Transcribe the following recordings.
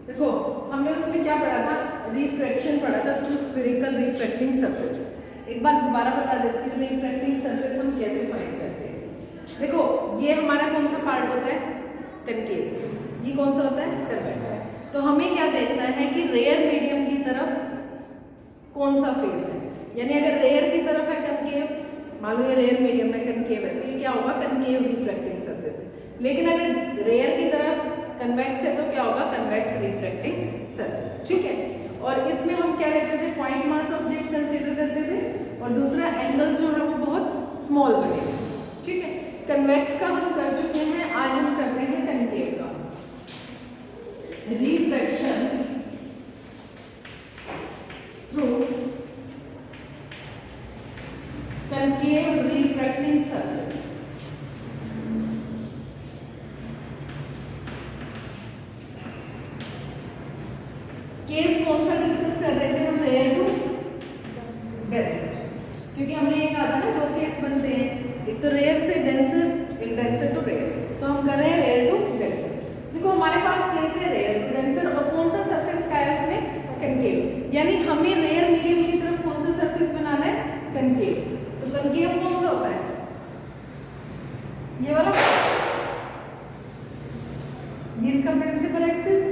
देखो हमने उसमें क्या पढ़ा था, रिफ्रैक्शन पढ़ा था थ्रू स्फेरिकल रिफ्रैक्टिंग सरफेस। एक बार दोबारा बता देती हूँ रिफ्रैक्टिंग सरफेस हम कैसे फाइंड करते हैं। देखो ये हमारा कौन सा पार्ट होता है, कनकेव। ये कौन सा होता है, कन्वेक्स। तो हमें क्या देखना है कि रेयर मीडियम की तरफ कौन सा फेस है, यानी अगर रेयर की तरफ है कनकेव, मान लो ये रेयर मीडियम में कनकेव है, तो ये क्या होगा, कनकेव रिफ्रैक्टिंग सरफेस। लेकिन अगर रेयर की तरफ कन्वेक्स है तो क्या होगा, कन्वेक्स रिफ्रैक्टिंग सरफेस। ठीक है, और इसमें हम क्या लेते थे, पॉइंट मास ऑब्जेक्ट कंसीडर करते थे, और दूसरा एंगल्स जो है वो बहुत स्मॉल बनेगा। ठीक है, कन्वेक्स का हम कर चुके हैं, आज हम करते हैं कनकेव का। Refraction through concave refracting surface. Case कौन सा डिस्कस कर रहे थे हम, रेयर टू डेंसर, क्योंकि हमने ये कहा था ना दो केस बनते हैं, एक तो रेयर से डेंसर, एक डेंसर टू रेयर। तो हम कर रहे हैं रेयर टू डेंसर। देखो हमारे पास केस है रेयर टू डेंसर, और कौन सा सरफेस का है उसने, कनकेव। यानी हमें रेयर मीडियम की तरफ कौन सा सरफेस बनाना है, कनकेव। तो कनकेव कौन सा होता है, ये वाला, ये इसका प्रिंसिपल एक्सिस।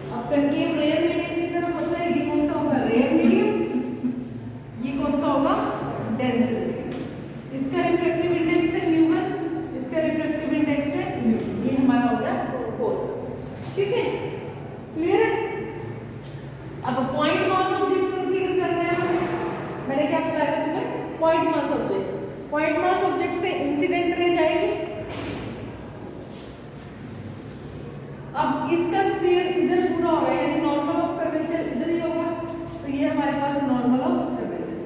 अब कनकेव रेयर मीडियम की तरफ होता है, ये कौन सा होगा, रेयर मीडियम, ये कौन सा होगा, डेंसर मीडियम। इसका रिफ्रैक्टिव इंडेक्स है म्यू1, इसका रिफ्रैक्टिव इंडेक्स है म्यू, ये हमारा हो गया 4। ठीक है, क्लियर है। अब पॉइंट मास ऑब्जेक्ट कंसीडर करना है हमें। मैंने क्या बताया था तुम्हें, point mass object. Point mass object से इंसिडेंट रे जाएगी। अब इसका स्फीयर इधर पूरा हो रहा है, यानी नॉर्मल ऑफ कर्वेचर इधर ही होगा, तो ये हमारे पास नॉर्मल ऑफ कर्वेचर।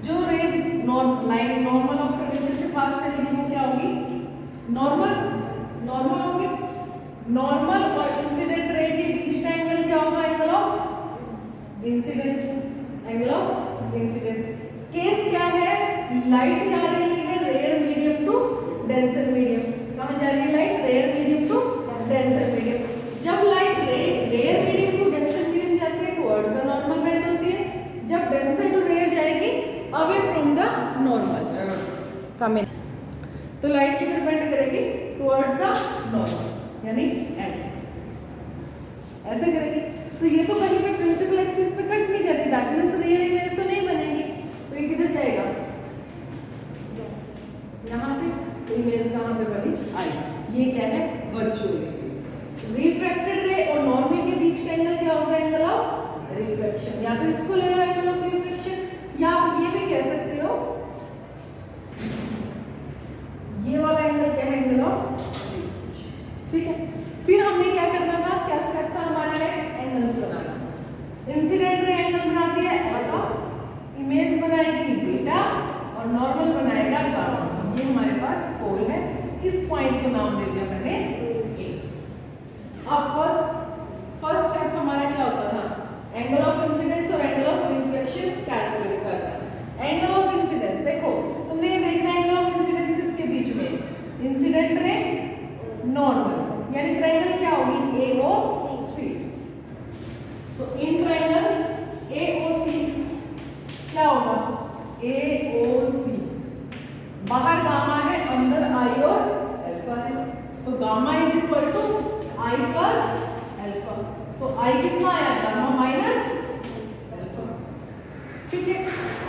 जो रे लाइन नॉर्मल ऑफ कर्वेचर से पास करेगी वो क्या होगी, नॉर्मल, नॉर्मल होगी। नॉर्मल और इंसिडेंट रे के बीच का एंगल क्या होगा, angle of incidence, angle of incidence. Case क्या है, लाइट जा रही है rare medium to denser medium. कहां जा रही है light, rare medium to denser medium. जब light rare medium to denser medium जाती है टुवर्ड्स द नॉर्मल बेंड होती है, जब डेंसर टू रेयर जाएगी away from the normal coming, तो लाइट किधर बेंड करेगी, टुवर्ड्स द नॉर्मल, यानी ऐसे ऐसे करेगी। तो ये तो कहीं पे प्रिंसिपल एक्सिस पे कट नहीं कर रही, दैट मींस रियल इमेज तो नहीं बनेगी, तो ये किधर जाएगा, यहाँ पे। तो इमेज कहाँ पे बनी, आई। ये क्या है, वर्चुअल इमेज। रिफ्रैक्टेड रे और नॉर्मल के बीच का एंगल क्या होगा, एंगल ऑफ रिफ्रैक्शन। या तो इसको ले लो एंगल ऑफ रिफ्रैक्शन, या आप ये भी कह सकते हो ये वाला एंगल क्या है, एंगल ऑफ रिफ्रैक्शन। ठीक है, फिर हमने क्या करना था, क्या स्टेप था हमारा नेक्स्ट, एंगल्स बनाना। इंसिडेंट रे एंगल बनाती है अल्फा, इमेज बनाएगी बीटा, और नॉर्मल बनाएगा गामा। ये हमारे पास पोल है, इस पॉइंट को नाम दे दिया मैंने ए। अब फर्स्ट स्टेप हमारा क्या होता था, एंगल ऑफ इंसिडेंस और एंगल ऑफ रिफ्लेक्शन कैलकुलेट करना। एंगल ऑफ इंसिडेंस देखो, तुमने ये देखना एंगल ऑफ इंसिडेंस किसके बीच में, इंसिडेंट रे नॉर्मल, यानी ट्रायंगल क्या होगी, AOC। तो इन ट्रायंगल AOC क्या होगा, AOC, बाहर गामा है, अंदर आई और अल्फा है, तो gamma is equal to I plus alpha. तो आई कितना आया, गामा माइनस अल्फा। ठीक है,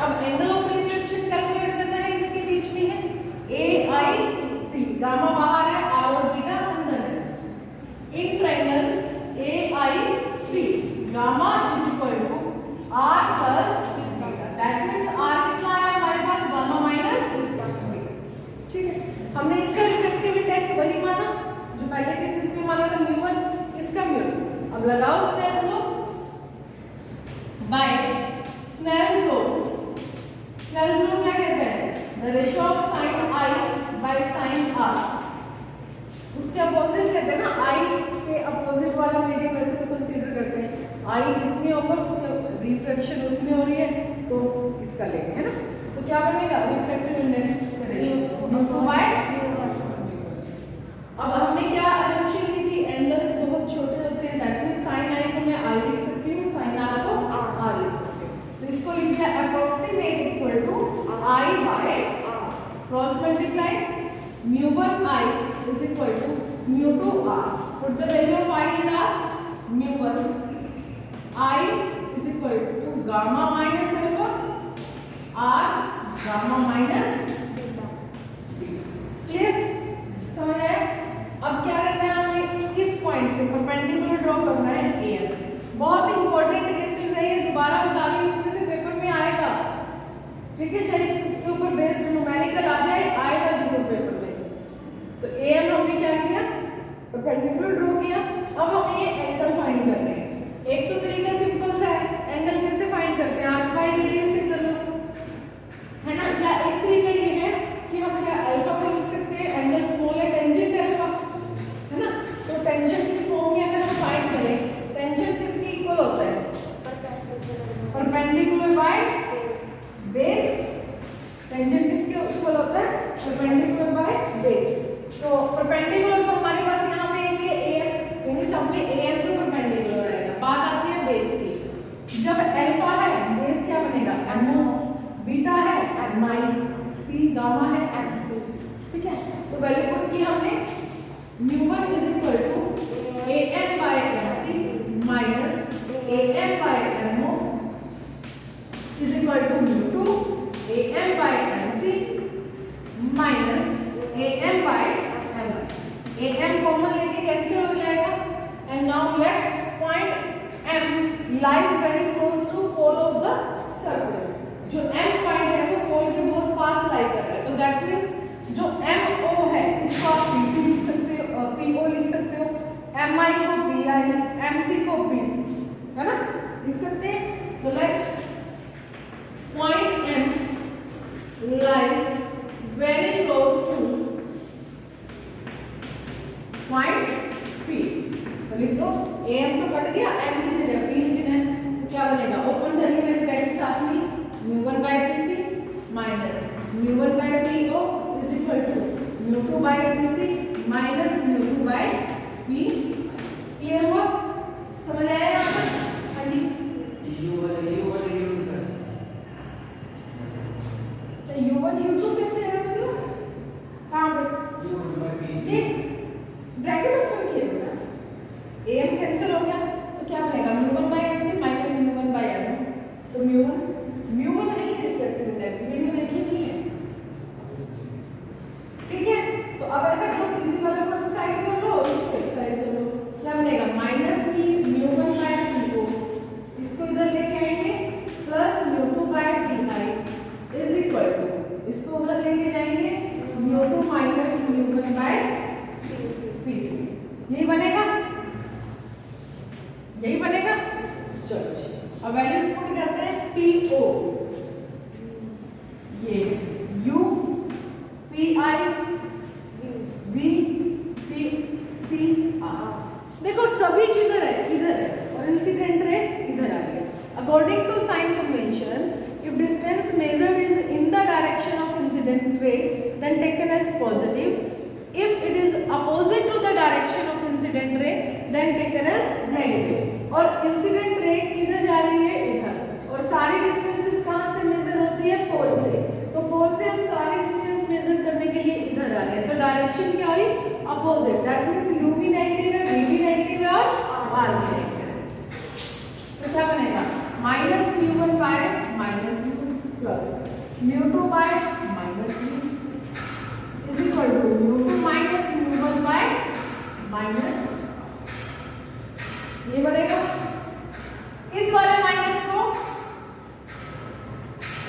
अब एंगल ऑफ रिफ्रैक्शन कैलकुलेट करना है, इसके बीच में है AIC, गामा बाहर है, आर और बीटा अंदर है। In triangle AIC gamma is equal to R plus beta, that means R कितना आया हमारे पास, गामा माइनस बीटा। ठीक है, हमने इसका रिफ्रैक्टिव इंडेक्स वही माना जो पहले केसेस में माना था, म्यू1, इसका म्यू2। अब लगाओ Snell's law, by Snell's law. Snell's law क्या कहते हैं, the ratio of sine I by sine R. उसके अपोजिट कहते हैं ना, आई के अपोजिट वाला मीडियम वैसे तो कंसीडर करते हैं, आई इसमें होगा, उसमें रिफ्रैक्शन उसमें हो रही है, तो इसका लेंगे, है ना। तो क्या बनेगा, रिफ्रैक्टिव इंडेक्स रेशियो बाय। अब हमने क्या अजम्पशन की थी, एंगल्स बहुत छोटे होते हैं, दैट मींस साइन आई को मैं multiply mu1 I is equal to mu2 R. Put the value of I in R. mu1 I is equal to gamma minus alpha R gamma minus beta. Clear? समझ आया? अब क्या करना है हमें? इस पॉइंट से परपेंडिकुलर ड्रॉ करना है AM. बहुत इंपॉर्टेंट केसेस है ये, दोबारा बता रही हूँ, इसमें से पेपर में आएगा. ठीक है, चाहे इसके ऊपर बेस्ड न्यूमेरिकल आ जाए, आएगा जरूर पेपर में से. तो AM हमने क्या किया? परपेंडिकुलर ड्रॉ किया. अब हमें ये एंगल फाइंड करने हैं. एक तो तरीका सिंपल सा है, एंगल कैसे फाइंड करते हैं? आर्क बाय रेडियस से कर लो, है ना? या एक तरीका ये है कि हम क्या अल्फा को लिख सकते हैं, एंगल स्मॉल है टेंजेंट अल्फा, है ना? तो टेंजेंट की फॉर्म में अगर हम फाइंड करें, टेंजेंट किसके इक्वल होता है? Perpendicular by base. टेंजेंट किसके इक्वल होता है? Perpendicular by base. तो परपेंडिकुलर तो हमारे पास यहाँ पे ये AM, यानी सब में AM तो परपेंडिकुलर रहेगा. बात आती है बेस की. जब अल्फा है, बेस क्या बनेगा? MO. बीटा है MI. C गामा है MC. ठीक है, तो वैल्यू पुट की हमने. mu1 is equal to AM by MC minus AM by MO is equal to mu2 AM by MC minus AM by MI. AM common लेके cancel हो जाएगा. And now let point M lies very close to pole of the surface. जो M point है वो पोल के बहुत पास लाई कर रहा है. तो दैट मींस जो MO है इसको आप PC लिख सकते हो, PO लिख सकते हो, MI को PI, MC को PC, है ना? लिख सकते हैं. तो let point M lies very close to point P. तो लिख दो. AM तो कट गया, M की जगह P लिखना है. तो क्या बनेगा? ओपन करके मैंने ब्रैकेट साथ में mu1 by PC minus mu1 by PO is equal to mu2 by PC minus mu2 by P. Clear हुआ? समझ आया यहाँ पर? हाँ जी. तो U1 U2 कैसे है मतलब? कहाँ पे? ये ब्रैकेट ओपन किए बेटा. AM कैंसिल हो गया तो क्या बनेगा? mu1 by MC minus mu1 by M. तो mu1 है ये रिफ्लेक्टिव इंडेक्स. वीडियो देखी नहीं है? ठीक है, तो अब ऐसा करो, किसी वाले को एक साइड कर लो, इसको एक साइड कर लो. क्या बनेगा? माइनस की mu1 by PO, इसको इधर लेके आएंगे, plus mu2 by PI is equal to, इसको उधर लेके जाएंगे, mu2 minus mu1 by PC. यही बनेगा? यही बनेगा. चलो अब वैल्यूज पुट करते हैं. PO ये U PI V PC R. देखो सभी किधर है? इधर है. और इंसिडेंट रे इधर आ गया. According to sign convention, if distance measured is in the direction of incident ray, then taken as positive. If it is opposite to the direction of incident ray, then taken as negative. और incident रे किधर जा रही है? इधर. और सारी distances कहाँ से मेजर होती है? पोल से. तो पोल से हम सारी डिस्टेंस मेजर करने के लिए इधर आ रहे हैं. तो डायरेक्शन क्या हुई? अपोजिट. दैट मींस U भी नेगेटिव है, V भी नेगेटिव है और R भी नेगेटिव है. तो क्या बनेगा? Minus mu1 by minus U plus mu2 by minus U is equal to mu2 minus mu1 by minus. ये बनेगा. इस वाले माइनस को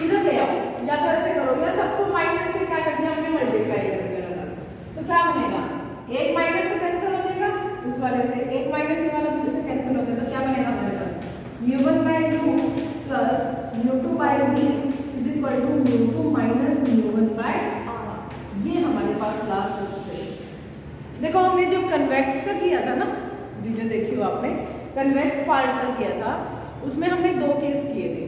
इधर ले आओ, या तो ऐसे करो, या सबको माइनस से क्या कर दिया हमने? मल्टीप्लाई कर दिया लगा. तो क्या बनेगा? एक माइनस से कैंसिल हो जाएगा, उस वाले से एक माइनस ये वाला भी उससे कैंसिल हो जाएगा. तो क्या बनेगा हमारे पास? mu1 by U plus mu2 by V is equal to mu2 minus mu1 by R. ये हमारे पास लास्ट एक्सप्रेशन. देखो हमने जब कन्वेक्स का किया था ना, वीडियो देखी हो आपने, कन्वेक्स पार्ट का किया था, उसमें हमने दो केस किए थे.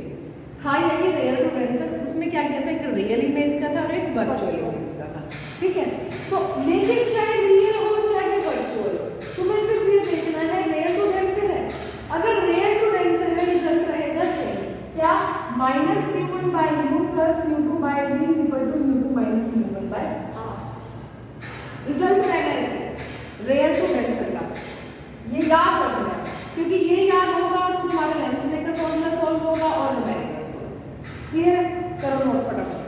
था यही रेयर टू डेंसर. उसमें क्या किया था? एक रियल इमेज का था और एक वर्चुअल इमेज का था. ठीक है, तो लेकिन चाहे रियल हो चाहे वर्चुअल हो, तुम्हें सिर्फ ये देखना है रेयर टू डेंसर है. अगर रेयर टू डेंसर में रिजल्ट रहेगा सेम. क्या? Minus mu1 by U plus mu2 by V is equal to mu2 minus mu1 by result रहना ऐसे रेयर टू डेंसर का, ये याद रखना है क्योंकि ये याद होगा तो तुम्हारा लेंस मेकर फॉर्मूला सॉल्व होगा और न्यूमेरिकल सॉल्व। क्लियर है? करो नोट फटाफट।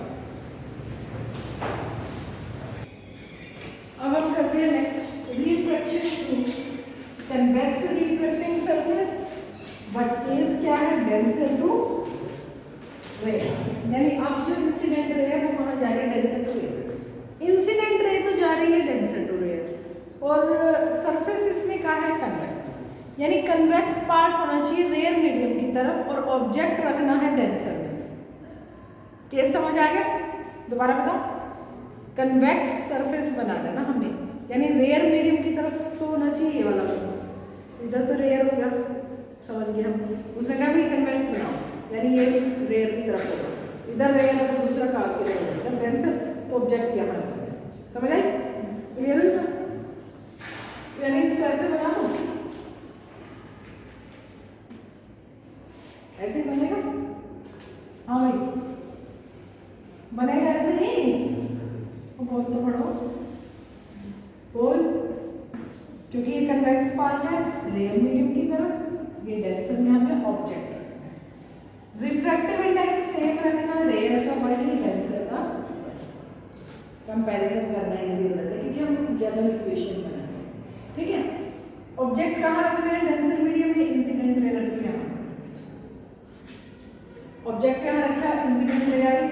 अब हम करते हैं next refraction to convex refracting surface, but case क्या है डेंसर टू रेयर। यानी अब जो इंसिडेंट रे है वो कहाँ जा रही है? Denser to rare. Incident ray तो जा रही है डेंसर टू रेयर और सरफेस इसने कहा है कन्वेक्स, यानी कन्वेक्स पार्ट होना चाहिए रेयर मीडियम की तरफ और ऑब्जेक्ट रखना है डेंसर में। केस समझ आ गया? दोबारा बताओ। कन्वेक्स सरफेस बनाना ना हमें, यानी रेयर मीडियम की तरफ तो होना चाहिए ये वाला, इधर तो रेयर हो गया, समझ गए हम। उसने कहा भी कन्वेक्स बनाओ, यानी ये रेयर की तरफ होगा, इधर रेयर है तो दूसरा का की तरफ होगा, इधर डेंसर ऑब्जेक्ट यहाँ रखना है। समझ आई? क्लियर है? यानी इसको ऐसे बना दो, ऐसे बनेगा। हाँ भाई बनेगा ऐसे ही। बोल तो पढ़ो, बोल। क्योंकि ये कन्वेक्स पार्ट है रेयर मीडियम की तरफ, ये डेंसर में हमें ऑब्जेक्ट। रिफ्रैक्टिव इंडेक्स सेम रखना, रेयर का वही डेंसर का कंपैरिजन करना इजी होता है क्योंकि हम जनरल इक्वेशन बनाते हैं। ठीक है? ऑब्जेक्ट कहाँ रखना है? डेंसर मीडियम में। इंसिडेंट रे रख दिया, ऑब्जेक्ट कहाँ रखा है? इंसिडेंट रे आई।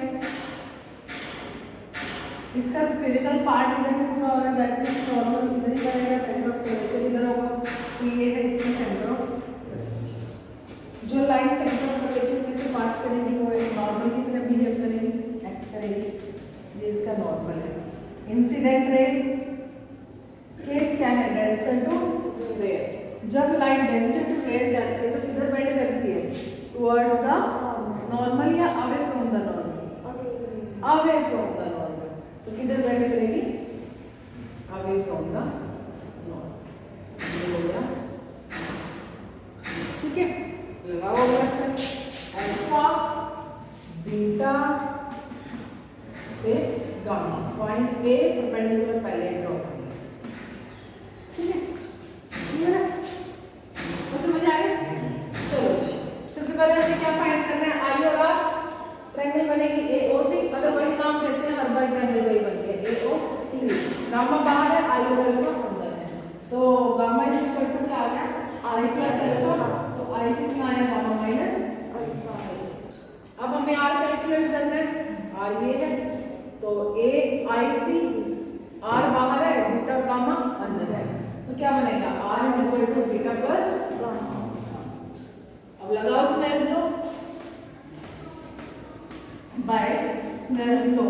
इसका स्फेरिकल पार्ट इधर में पूरा हो रहा है, दैट मींस नॉर्मल इधर ही बनेगा, सेंटर ऑफ कर्वेचर इधर होगा, तो ये है इसका सेंटर ऑफ कर्वेचर। जो लाइन सेंटर ऑफ कर्वेचर में से पास करेगी वो एक नॉर्मल की तरह बिहेव करेगी, एक्ट करेगी, ये इसका नॉर्मल है। इंसिडेंट रे केस क्या है? Denser to rare. जब लाइन डेंसर टू रेयर जाती है तो किधर बेंड करती है? टुवर्ड्स द नॉर्मल या away from the normal? Away from the normal. तो किधर बेंड करेगी? Away from the normal. ठीक है? लगाओ अल्फा बीटा पे गामा, पॉइंट ए परपेंडिकुलर पहले ड्रॉ करेंगे। ठीक है? क्लियर है? तो समझ आ गया? चलो सबसे पहले हमें क्या फाइंड करना है? आई और आर ट्रायंगल बनेगी AOC, अगर वही नाम देते हैं हर बार ट्रायंगल वही बन गया AOC। गामा बाहर है, आई और अल्फा अंदर है, तो गामा इज इक्वल टू क्या आ गया? आई प्लस अल्फा, तो आई कितना आया? Gamma minus alpha. अब हमें आर कैलकुलेट करना है, आर ये है, तो AIC, आर बाहर है, बीटा गामा अंदर है, तो क्या बनेगा? R is equal to beta plus gamma. अब लगाओ Snell's law, by Snell's law.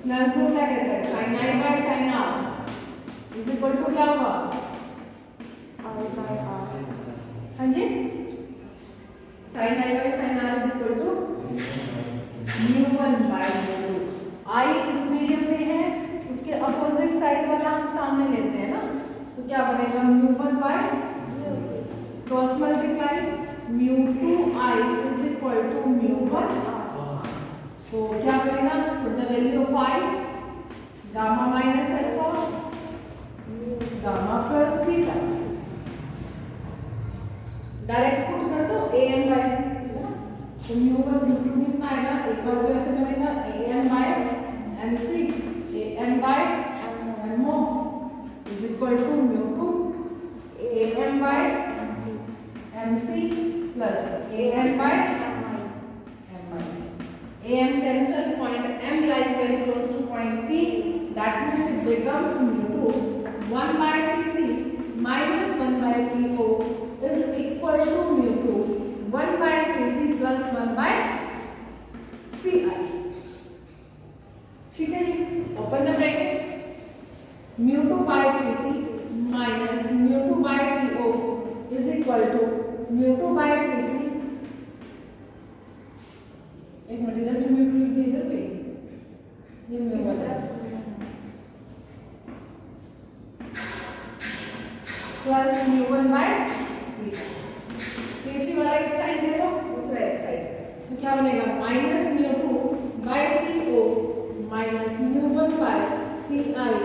Snell's law क्या कहता है? Sine I by sine r is equal to क्या होगा? I by r. हाँ जी, sine I by sine r is equal to μ1 by μ2। I इस मीडियम में है, उसके अपोजिट साइड वाला हम सामने लेते हैं ना, तो क्या बनेगा? μ1 by cross multiply μ2i is equal to μ1। तो क्या बनेगा? Put the value of i, gamma minus alpha, gamma plus beta. Direct put कर दो am बाय, तो μ1 μ2 कितना आएगा? एक बार तो ऐसे बनेगा am by mc, am by mo is equal to μ2 am by mc plus am by mi। am cancel, point m lies very close to point p, that means it becomes mu2 1 by pc minus 1 by po is equal to mu2 1 by pc plus 1 by pi। ठीक है जी, open the bracket, mu2 by pc minus mu2 by po is equal to mu2 by pc। एक minute, इधर भी mu2 लिख दे, इधर भी ये mu1 है प्लस mu1 by pc वाला एक साइड ले लो, दूसरा एक साइड, तो क्या बनेगा? Minus mu2 by po minus P I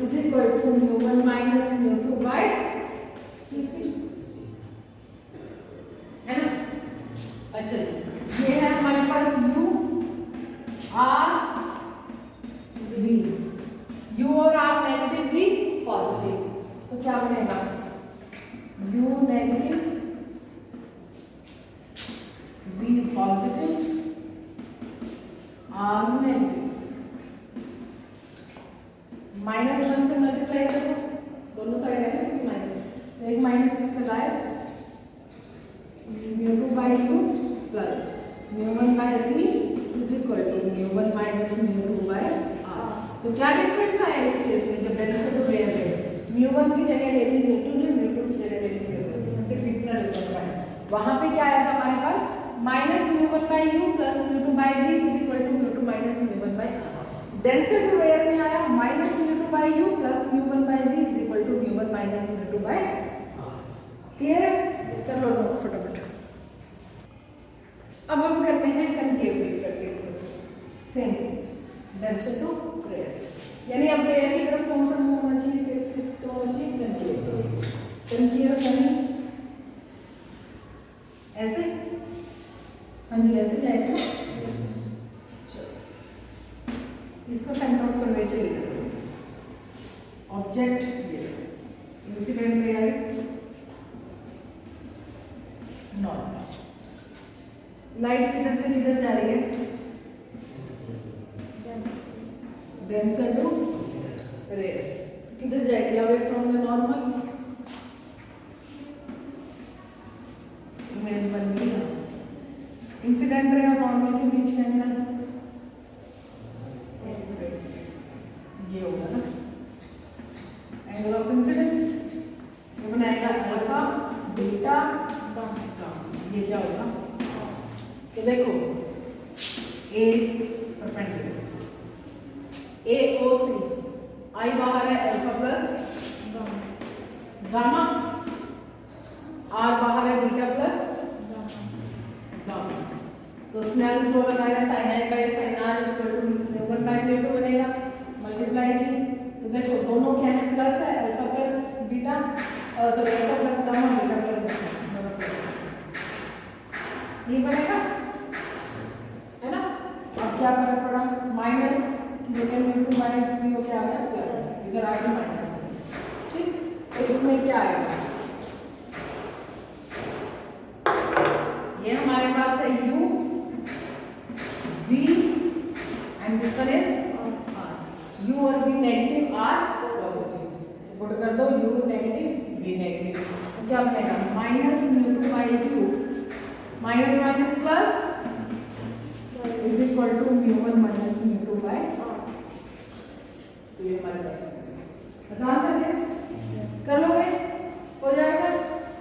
is equal to mu one minus mu two by P C, है ना। अच्छा ये है हमारे पास यू आर वी, यू और आर नेगेटिव वी पॉजिटिव, तो क्या बनेगा U negative V positive R negative, -1 से मल्टीप्लाई करो, दोनों साइड है ना माइनस, तो एक माइनस इसका लाए, mu two by you plus mu one by we is equal to mu one minus mu two by R. तो क्या डिफरेंस आया इस केस में, जब डेंसिटी टू रेयर है, म्यू वन की जगह ले ली म्यू टू ने, म्यू टू की जगह ले ली म्यू वन, सिर्फ इतना डिफरेंस आया। वहां पे क्या आया था हमारे पास minus mu one by you plus mu two by we is equal to mu two minus mu one by r. Density to rare में आया minus mu two by you plus mu one by we is equal to mu one minus mu two by r. Clear है, कर लो note फटाफट। अब हम करते हैं concave refractive same density to rare, यानी अब रेयर की तरफ कौन सा मुंह होना चाहिए, फेस किस होना चाहिए, कनकेव। कनकेव यानी ऐसे, हाँ जी ऐसे जाएगा, इसका सेंटर ऑफ कर्वेचर इधर, ऑब्जेक्ट ये इंसिडेंट रे नॉर्मल, लाइट किधर से किधर जा रही है, डेंसर टू रेयर, किधर जाएगी, away from the normal, image बन गई ना। इंसिडेंट रे और नॉर्मल के बीच का एंगल ये होगा ना, एंगल ऑफ इंसिडेंस, ये बनाएगा अल्फा बीटा गामा, ये क्या होगा, तो देखो ए परपेंडिकुलर, ए ओ सी, आई बाहर है अल्फा प्लस गामा, आर बाहर है बीटा प्लस गामा, तो स्नेल्स लॉ लगाया sin i by sin r is equal to mu one by mu two बनेगा, मल्टीप्लाई की, तो देखो दोनों क्या है प्लस है, alpha plus beta, sorry alpha plus gamma beta plus gamma, ये बनेगा, है ना। अब क्या फर्क पड़ा, माइनस की जगह म्यू टू बाय म्यू क्या आ गया प्लस, इधर आ गया माइनस, ठीक। तो इसमें क्या आएगा, ये हमारे पास है u v and this one is r, u और v नेगेटिव r पॉजिटिव, तो पुट कर दो u नेगेटिव v नेगेटिव, तो क्या बनेगा minus mu two by U minus minus plus is equal to mu one minus mu two by r। तो ये हमारे पास आसान था, केस कर लोगे, हो जाएगा,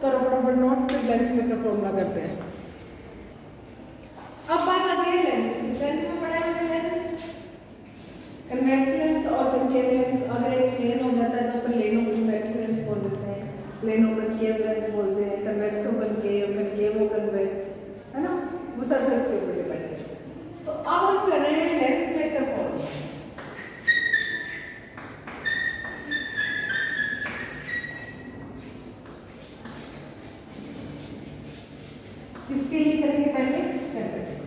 करो फटाफट नोट, फिर लेंस मेकर फॉर्मूला करते हैं। अब बात आती है लेंस, लेंस में पढ़ा है लेंस, कन्वेक्स लेंस और कनकेव लेंस। अगर एक प्लेन हो जाता है तो प्लेन हो कन्वेक्स लेंस बोल देते हैं, प्लेन हो कनकेव लेंस बोलते हैं, कन्वेक्स हो कनकेव, कनकेव हो कन्वेक्स, है ना, वो सरफेस के ऊपर डिपेंड है। तो अब हम कर रहे हैं लेंस मेकर फॉर्मूला। किसके लिए करेंगे, पहले कन्वेक्स,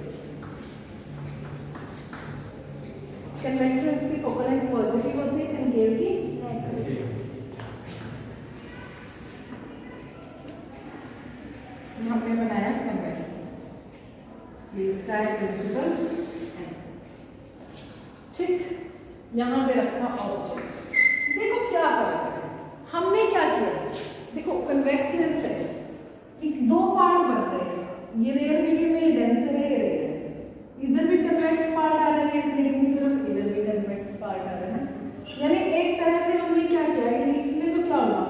कन्वेक्स लेंस की फोकल लेंथ पॉजिटिव होती है, कनकेव की नेगेटिव। हमने बनाया कन्वेक्स लेंस, ये इसका है प्रिंसिपल एक्सिस, ठीक। यहाँ पे रखा ऑब्जेक्ट, देखो क्या फर्क है, हमने क्या किया, देखो कन्वेक्स लेंस है, एक दो पार्ट बन रहे हैं, ये रेयर मीडियम में डेंसर है, इधर भी कन्वेक्स पार्ट आ रहा है मीडियम की तरफ, इधर भी कन्वेक्स पार्ट आ रहा है, यानी एक तरह से हमने क्या किया है, इसमें तो क्या होगा,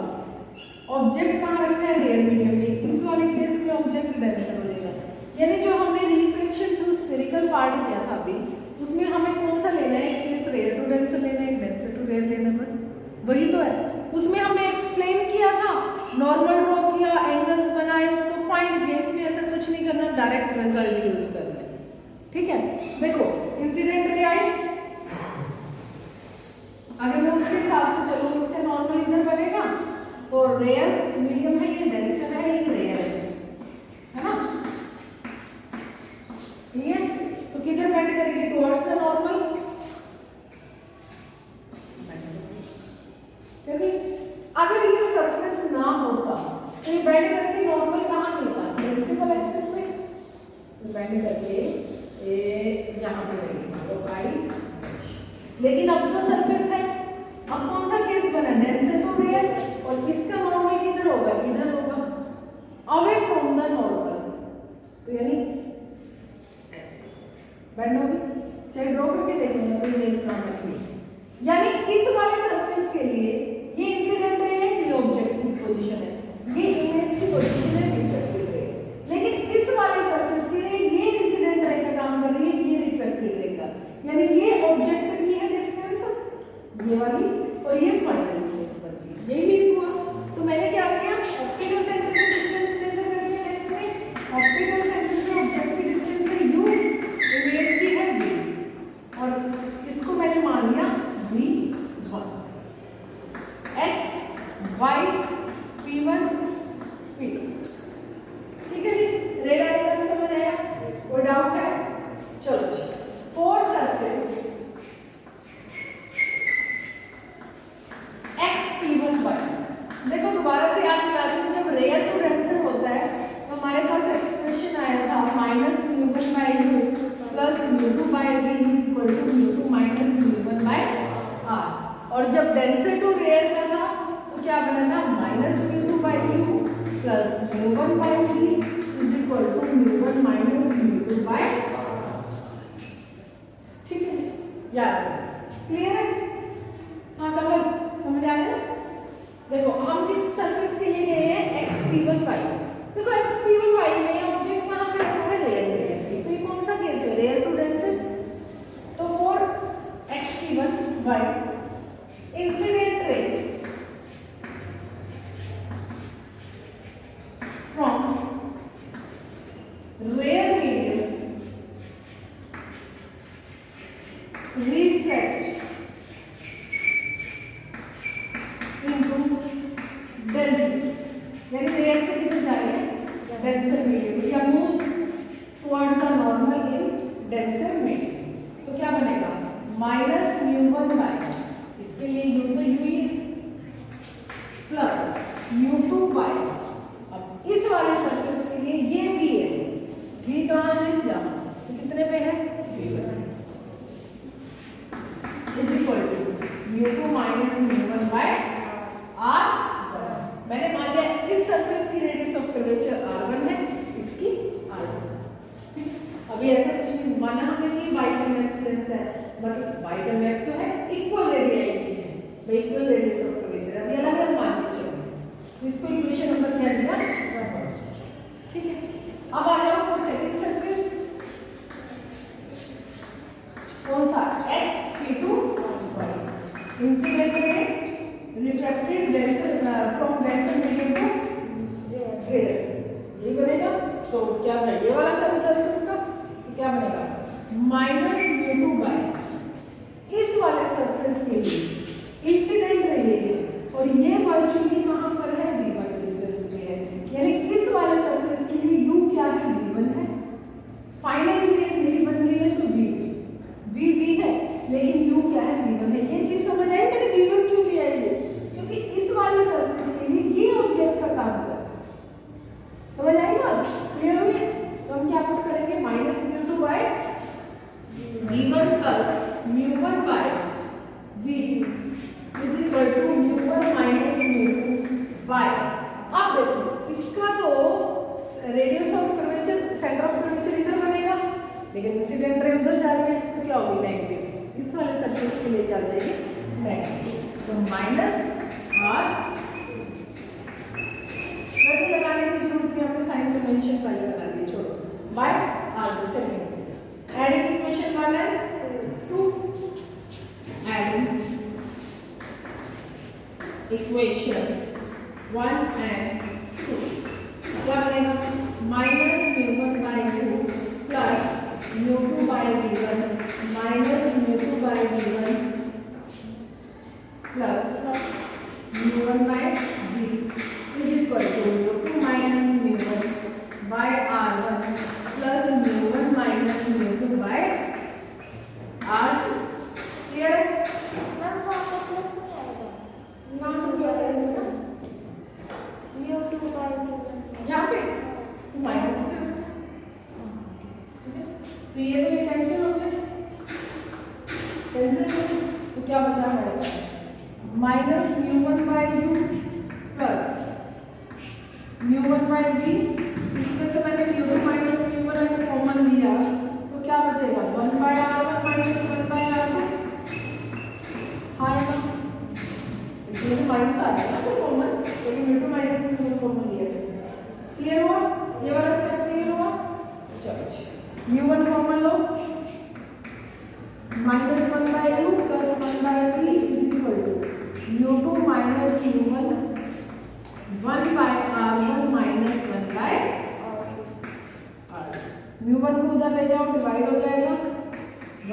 ऑब्जेक्ट कहाँ रखा है, रेयर मीडियम में, इस वाले केस में ऑब्जेक्ट डेंसर हो जाएगा, यानी जो हमने रिफ्लेक्शन थ्रू स्फेरिकल पार्ट किया था अभी, उसमें हमें कौन सा लेना है, एक केस रेयर टू डेंसर लेना है, एक डेंसर टू रेयर लेना है, बस वही तो है। उसमें हमने एक्सप्लेन किया था, नॉर्मल ड्रॉ किया, एंगल्स बनाए, उसको फाइंड किया, इसमें ऐसा कुछ नहीं करना, डायरेक्ट रिजल्ट यूज करना है, ठीक है। देखो इंसिडेंट रे आई, अगर मैं उसके हिसाब से चलूँ, इसका नॉर्मल इधर बनेगा तो रेयर मीडियम है, ये डेंसर है, ये रेयर है ना, ठीक है। तो किधर बेंड करेगी? टुवर्ड्स द नॉर्मल, क्योंकि अगर ये सरफेस ना होता तो ये बेंड करके नॉर्मल कहाँ मिलता? प्रिंसिपल एक्सिस में। तो बेंड करके ये यहाँ पे रहेगा तो आई, लेकिन अब तो सरफेस है, अब कौन सा केस बना? डेंसर टू रेयर, और इसका नॉर्मल किधर होगा? इधर होगा, अवे फ्रॉम द नॉर्मल, तो यानी ऐसे बेंड होगी। चाहे ड्रॉ करके देखेंगे तो ये इस नॉर्मल की, यानी इस वाले सरफेस के लिए ये इंसिडेंट रे है, ये ऑब्जेक्टिव पोजीशन है, ये इमेज की पोजीशन है, रिफ्लेक्टेड रे। लेकिन इस वाले सरफेस के लिए ये इंसिडेंट रे का काम कर रही है, ये रिफ्लेक्टेड रे का, यानी ये ऑब्जेक्ट की है डिस्टेंस ये वाली, और ये फाइनल इमेज बनती है। यही भी हुआ, तो मैंने क्या किया? ऑप्टिकल सेंटर से डिस्टेंस मेजर कर दिया। नेक्स्ट में ऑप्टिकल सेंटर से ऑब्जेक्ट की डिस्टेंस है u, इमेज की है v, और इसको मैंने मान लिया v1, x y p1 p2, ठीक है जी। रे डायग्राम समझ आया? कोई डाउट है? चलो जी, four surface x p1 y, देखो दोबारा से याद दिला रही हूँ, जब रेयर टू डेंसर होता है तो हमारे पास एक्सप्रेशन आया था -μ1/u plus μ2/v equal to μ2 minus μ1/r, और जब डेंसर टू रेयर का था तो क्या बना था? -μ2/u plus μ1/v equal to μ1 minus μ2/r, ठीक है जी, याद है? क्लियर है? हाँ कमल समझ आ गया? देखो हम किस सरफेस के लिए गए हैं? xp1y। देखो xp1y में ऑब्जेक्ट कहाँ पे रखा है? रेयर में, तो ये कौन सा केस है? Rare to denser. तो for xp1y incident ray from rare medium reflect into denser, यानी रेयर से किधर जा रही है? डेंसर मीडियम, या moves towards the normal in denser medium. तो क्या बनेगा? -μ1/, इसके लिए u तो u ही है, प्लस μ2/, अब इस वाले सरफेस के लिए ये v है, v कहाँ है? यहाँ, तो कितने पे है? v1 is equal to μ2 minus μ1/r1। मैंने मान लिया इस सरफेस की रेडियस ऑफ कर्वेचर r1 है, इसकी r2। अभी ऐसा कुछ नहीं माना हमने कि बाइकन्वेक्स लेंस है, मतलब बाइकन्वेक्स जो है इक्वल रेडियाई की है, इक्वल रेडियस ऑफ कर्वेचर, अभी अलग अलग मान के चलो, तो इसको इक्वेशन नंबर क्या दिया? 1, ठीक है। अब आ जाओ फॉर सेकंड सरफेस, कौन सा? xp2y incident ray reflected denser from denser medium to rare, ये बनेगा। तो क्या था? ये वाला था सरफेस का, तो क्या बनेगा? -μ2/, इस वाले सरफेस के लिए इंसिडेंट रे ये है, और ये वर्चुअली कहाँ पर है? v1 डिस्टेंस पे है, यानी इस वाले सरफेस के लिए u क्या है? v1 है, फाइनल इमेज यही बन रही है, तो v है, लेकिन u क्या है? v1 है। ये चीज समझ आई? मैंने v1 क्यों लिया है? क्योंकि इस वाले सरफेस के लिए ये ऑब्जेक्ट का काम कर, समझ आई बात? क्लियर हुई? तो हम क्या पुट करेंगे? -μ2/v1 plus μ1/v is equal to μ1 minus μ2/। अब देखो इसका तो radius of curvature, centre of curvature इधर बनेगा, लेकिन इंसिडेंट रे उधर जा रही है, तो क्या होगी? नेगेटिव। इस वाले सरफेस के लिए क्या जाएगी? नेगेटिव। तो -r, वैसे लगाने की जरूरत नहीं, हमने साइन कन्वेंशन पहले लगा दी, छोड़ो, by r2 second. Adding equation 1 and 2, adding equation 1 and 2 क्या बनेगा? -μ1/u plus μ2/v1 minus μ2/v1 minus का, ठीक है। तो ये कैंसिल हो गया, कैंसिल हो गया। तो क्या बचा हमारे पास minus mu one by you plus mu one by v. इसमें से मैंने mu two minus mu one अगर कॉमन लिया तो क्या बचेगा 1 by are one minus 1 by r two. हाँ इसमें से माइनस आ जाएगा तो कॉमन, क्योंकि mu two minus mu one common लिया था। क्लियर हुआ ये वाला स्टेप, क्लियर हुआ। चलो म्यू वन कॉमन लो, minus 1 by U plus 1 by V is equal to mu two minus mu one 1 by are one minus 1 by R. Mu one को उधर ले जाओ, डिवाइड हो जाएगा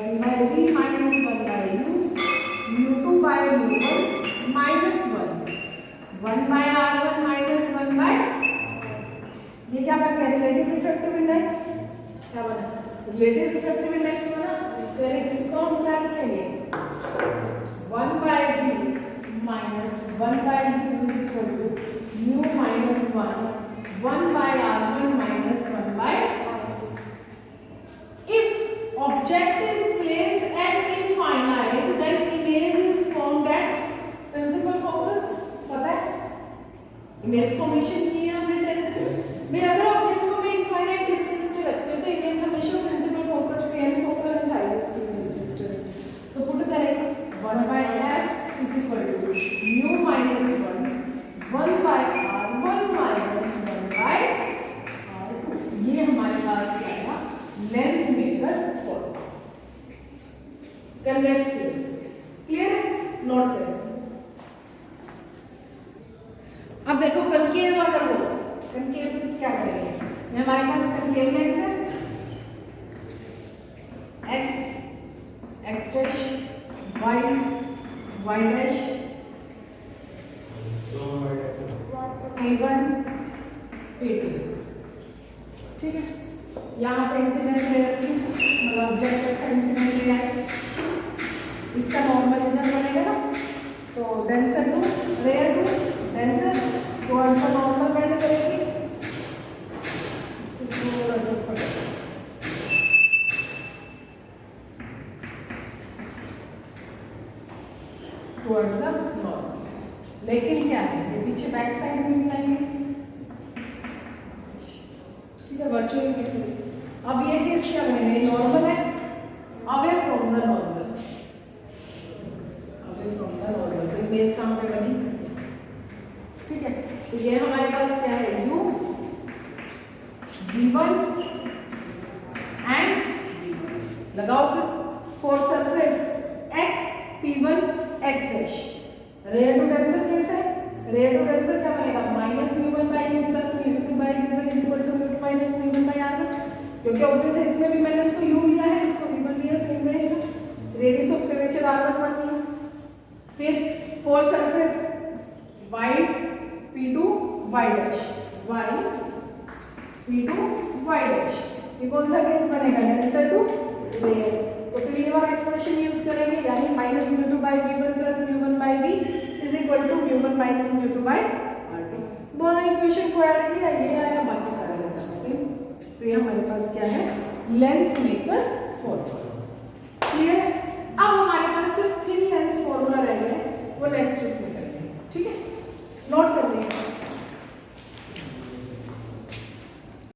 1 by V minus 1 by U, mu two by mu one minus 1 by are one minus 1 by. ये क्या बन गया रिलेटिव रिफ्रैक्टिव इंडेक्स, क्या बना रिलेटिव रिफ्रैक्टिव इंडेक्स बना। फिर इसको हम क्या लिखेंगे 1 by V minus 1 by U is equal to mu minus 1 by are one minus 1 by. If object is placed at infinite then image is formed at principal focus. पता है image formation की है हमने 10th में। अगर object को मैं infinite distance पे रखती हूं तो इमेज हमेशा प्रिंसिपल फोकस पे एंड फोकल लेंथ आई उसकी इमेज डिस्टेंस। तो पुट करेंगे 1 by f is equal to mu minus 1 by R 1 minus 1 by R 2। ये हमारे पास क्या है lens maker formula convex lens. Clear है, नोट करें। अब देखो कनकेव अगर हो, कनकेव क्या करेंगे, ये हमारे पास कनकेव लेंस है x dash y dash p1 p2, ठीक है। यहाँ पे इंसिडेंट ले रखी मतलब ऑब्जेक्ट का इंसिडेंट ले आए, इसका नॉर्मल इधर बनेगा ना, तो denser to rare to denser towards the normal bend करेगी। टुवर्ड्स द नॉर्मल, लेकिन क्या है ये पीछे बैक साइड में भी आएंगे, ठीक है वर्चुअल। अब ये केस क्या बनेगा नॉर्मल है away from the normal, away from the normal. तो इमेज कहाँ पे बनी, ठीक है। तो ये हमारे पास क्या है u v1 एंड लगाओ फिर for surface x p1 x dash. Rare to denser case है, रेयर टू डेंसर क्या बनेगा minus mu one by you plus mu two by v1 is equal to mu two minus mu one by r1, क्योंकि obvious है इसमें भी मैंने इसको u लिया है, इसको v1 लिया, सेम रहेगा। रेडियस ऑफ कर्वेचर r1 1 लिया। फिर for surface y p2 y dash, y p2 y dash, ये कौन सा केस बनेगा डेंसर टू रेयर। तो फिर ये वाला एक्सप्रेशन यूज करेंगे, यानी minus mu two by v1 plus mu one by v is equal to mu one minus mu two by r2। दोनों इक्वेशन को ऐड किया, ये आया, बाकी सारे सेम। तो ये हमारे पास क्या है लेंस मेकर